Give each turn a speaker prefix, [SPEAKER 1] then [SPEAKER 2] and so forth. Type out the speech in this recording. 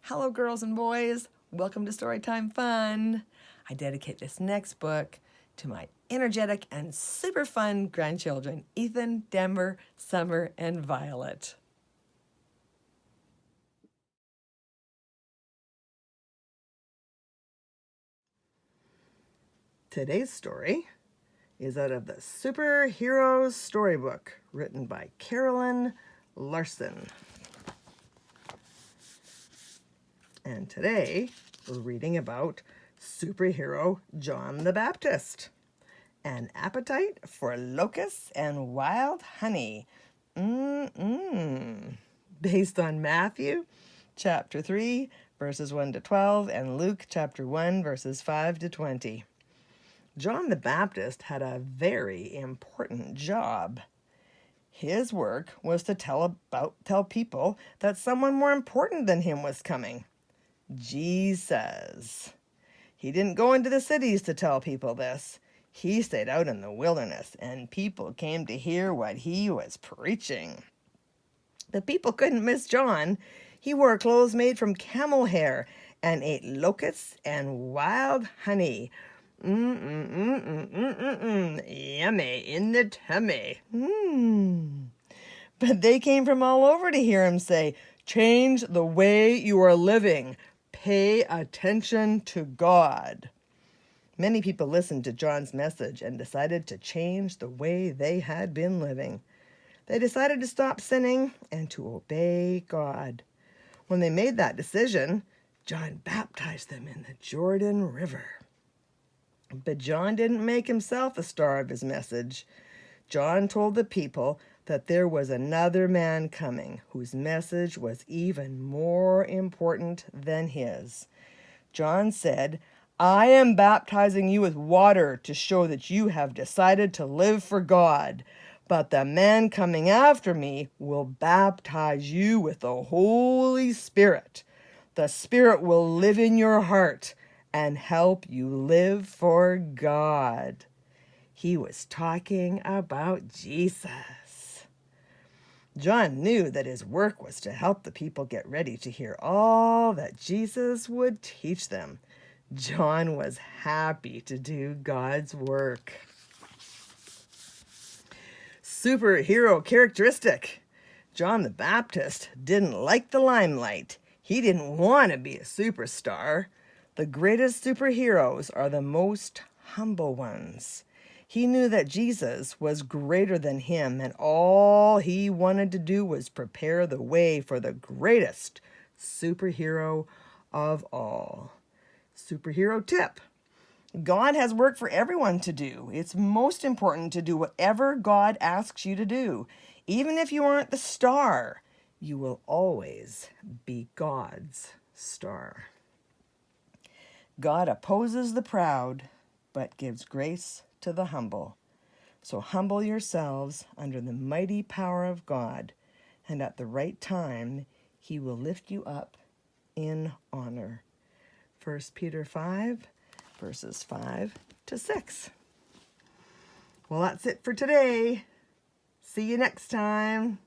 [SPEAKER 1] Hello, girls and boys. Welcome to Storytime Fun. I dedicate this next book to my energetic and super fun grandchildren, Ethan, Denver, Summer, and Violet. Today's story is out of the Superheroes Storybook, written by Carolyn Larson. And today we're reading about superhero John the Baptist. An appetite for locusts and wild honey. Based on Matthew chapter 3, verses 1 to 12, and Luke chapter 1, verses 5 to 20. John the Baptist had a very important job. His work was to tell people that someone more important than him was coming. Jesus. He didn't go into the cities to tell people this. He stayed out in the wilderness, and people came to hear what he was preaching. The people couldn't miss John. He wore clothes made from camel hair and ate locusts and wild honey. Yummy in the tummy. But they came from all over to hear him say, "Change the way you are living. Pay attention to God." Many people listened to John's message and decided to change the way they had been living. They decided to stop sinning and to obey God. When they made that decision, John baptized them in the Jordan River. But John didn't make himself a star of his message. John told the people that there was another man coming whose message was even more important than his. John said, "I am baptizing you with water to show that you have decided to live for God. But the man coming after me will baptize you with the Holy Spirit. The Spirit will live in your heart and help you live for God." He was talking about Jesus. John knew that his work was to help the people get ready to hear all that Jesus would teach them. John was happy to do God's work. Superhero characteristic. John the Baptist didn't like the limelight. He didn't want to be a superstar. The greatest superheroes are the most humble ones. He knew that Jesus was greater than him, and all he wanted to do was prepare the way for the greatest superhero of all. Superhero tip. God has work for everyone to do. It's most important to do whatever God asks you to do. Even if you aren't the star, you will always be God's star. God opposes the proud, but gives grace to the humble. So humble yourselves under the mighty power of God, and at the right time, he will lift you up in honor. 1 Peter 5, verses 5 to 6. Well, that's it for today. See you next time.